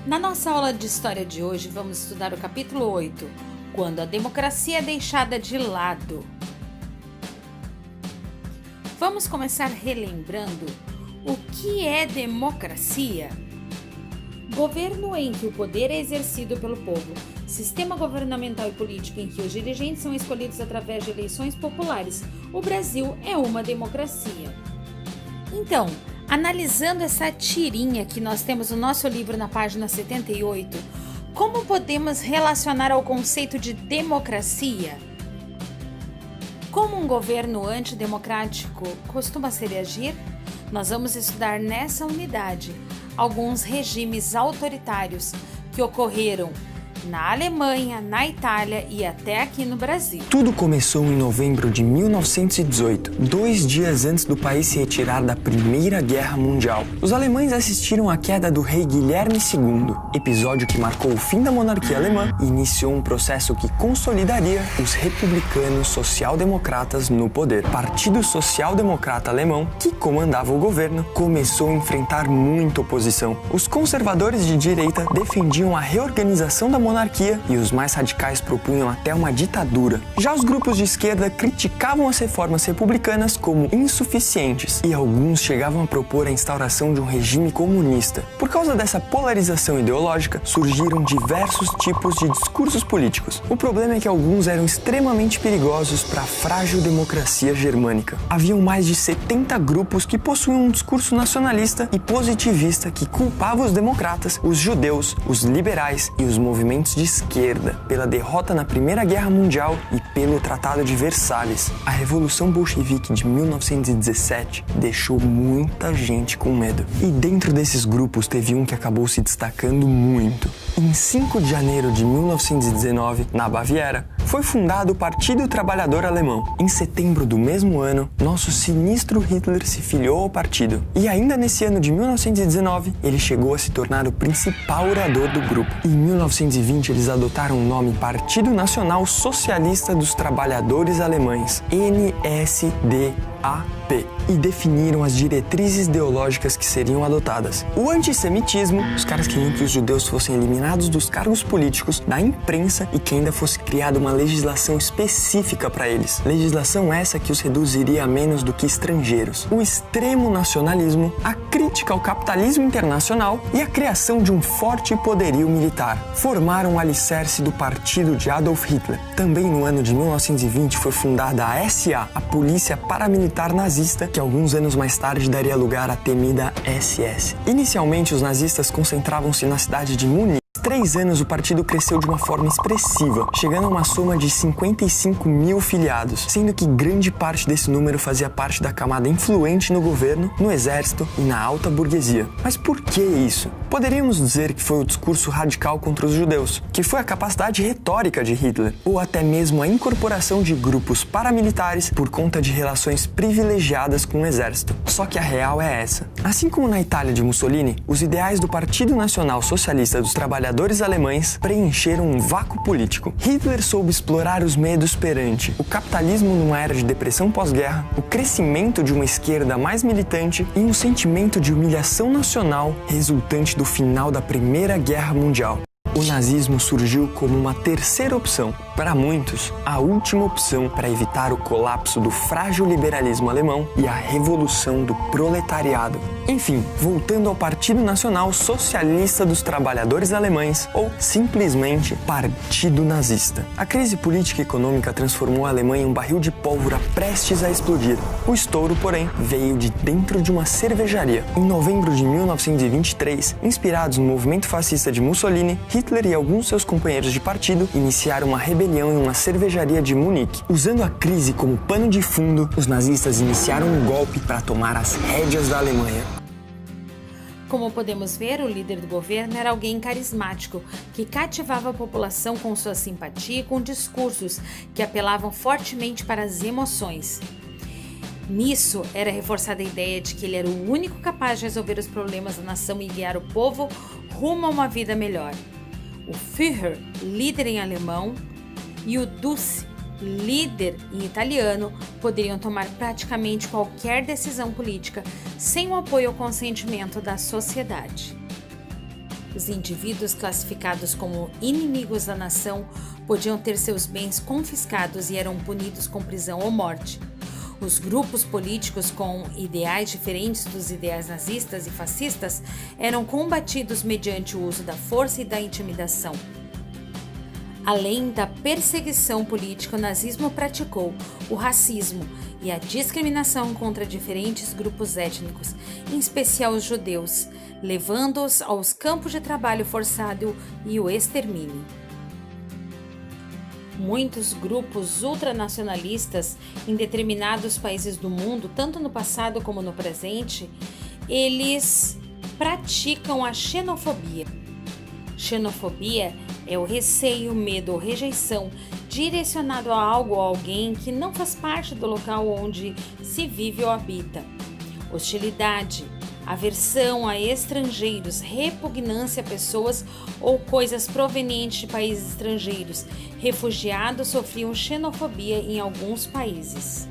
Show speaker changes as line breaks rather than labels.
Na nossa aula de história de hoje, vamos estudar o capítulo 8, quando a democracia é deixada de lado. Vamos começar relembrando o que é democracia. Governo em que o poder é exercido pelo povo, sistema governamental e político em que os dirigentes são escolhidos através de eleições populares. O Brasil é uma democracia. Então, analisando essa tirinha que nós temos no nosso livro na página 78, como podemos relacionar ao conceito de democracia? Como um governo antidemocrático costuma se reagir? Nós vamos estudar nessa unidade alguns regimes autoritários que ocorreram na Alemanha, na Itália e até aqui no Brasil.
Tudo começou em novembro de 1918, 2 dias antes do país se retirar da Primeira Guerra Mundial. Os alemães assistiram à queda do rei Guilherme II, episódio que marcou o fim da monarquia alemã e iniciou um processo que consolidaria os republicanos social-democratas no poder. O Partido Social-Democrata Alemão, que comandava o governo, começou a enfrentar muita oposição. Os conservadores de direita defendiam a reorganização da monarquia e os mais radicais propunham até uma ditadura. Já os grupos de esquerda criticavam as reformas republicanas como insuficientes e alguns chegavam a propor a instauração de um regime comunista. Por causa dessa polarização ideológica, surgiram diversos tipos de discursos políticos. O problema é que alguns eram extremamente perigosos para a frágil democracia germânica. Haviam mais de 70 grupos que possuíam um discurso nacionalista e positivista que culpava os democratas, os judeus, os liberais e os movimentos de esquerda pela derrota na Primeira Guerra Mundial e pelo Tratado de Versalhes. A Revolução Bolchevique de 1917 deixou muita gente com medo. E dentro desses grupos teve um que acabou se destacando muito. Em 5 de janeiro de 1919, na Baviera, foi fundado o Partido Trabalhador Alemão. Em setembro do mesmo ano, nosso sinistro Hitler se filiou ao partido. E ainda nesse ano de 1919, ele chegou a se tornar o principal orador do grupo. Em 1920, eles adotaram o nome Partido Nacional Socialista dos Trabalhadores Alemães, NSDAP, e definiram as diretrizes ideológicas que seriam adotadas. O antissemitismo, os caras queriam que os judeus fossem eliminados dos cargos políticos, da imprensa e que ainda fosse criada uma legislação específica para eles. Legislação essa que os reduziria a menos do que estrangeiros. O extremo nacionalismo, a crítica ao capitalismo internacional e a criação de um forte poderio militar. Formaram o alicerce do partido de Adolf Hitler. Também no ano de 1920 foi fundada a SA, a Polícia Paramilitar Nazista, que alguns anos mais tarde daria lugar à temida SS. Inicialmente, os nazistas concentravam-se na cidade de Munique. Em 3 anos, o partido cresceu de uma forma expressiva, chegando a uma soma de 55 mil filiados, sendo que grande parte desse número fazia parte da camada influente no governo, no exército e na alta burguesia. Mas por que isso? Poderíamos dizer que foi o discurso radical contra os judeus, que foi a capacidade retórica de Hitler, ou até mesmo a incorporação de grupos paramilitares por conta de relações privilegiadas com o exército. Só que a real é essa. Assim como na Itália de Mussolini, os ideais do Partido Nacional Socialista dos Trabalhadores Alemães preencheram um vácuo político. Hitler soube explorar os medos perante o capitalismo numa era de depressão pós-guerra, o crescimento de uma esquerda mais militante e um sentimento de humilhação nacional resultante do final da Primeira Guerra Mundial. O nazismo surgiu como uma terceira opção, para muitos, a última opção para evitar o colapso do frágil liberalismo alemão e a revolução do proletariado. Enfim, voltando ao Partido Nacional Socialista dos Trabalhadores Alemães, ou simplesmente Partido Nazista. A crise política e econômica transformou a Alemanha em um barril de pólvora prestes a explodir. O estouro, porém, veio de dentro de uma cervejaria. Em novembro de 1923, inspirados no movimento fascista de Mussolini, Hitler e alguns seus companheiros de partido iniciaram uma rebelião em uma cervejaria de Munique. Usando a crise como pano de fundo, os nazistas iniciaram um golpe para tomar as rédeas da Alemanha.
Como podemos ver, o líder do governo era alguém carismático, que cativava a população com sua simpatia e com discursos que apelavam fortemente para as emoções. Nisso, era reforçada a ideia de que ele era o único capaz de resolver os problemas da nação e guiar o povo rumo a uma vida melhor. O Führer, líder em alemão, e o Duce, líder em italiano, poderiam tomar praticamente qualquer decisão política sem o apoio ou consentimento da sociedade. Os indivíduos classificados como inimigos da nação podiam ter seus bens confiscados e eram punidos com prisão ou morte. Os grupos políticos com ideais diferentes dos ideais nazistas e fascistas eram combatidos mediante o uso da força e da intimidação. Além da perseguição política, o nazismo praticou o racismo e a discriminação contra diferentes grupos étnicos, em especial os judeus, levando-os aos campos de trabalho forçado e o extermínio. Muitos grupos ultranacionalistas em determinados países do mundo, tanto no passado como no presente, eles praticam a xenofobia. Xenofobia é o receio, medo ou rejeição direcionado a algo ou alguém que não faz parte do local onde se vive ou habita. Hostilidade, aversão a estrangeiros, repugnância a pessoas ou coisas provenientes de países estrangeiros. Refugiados sofriam xenofobia em alguns países.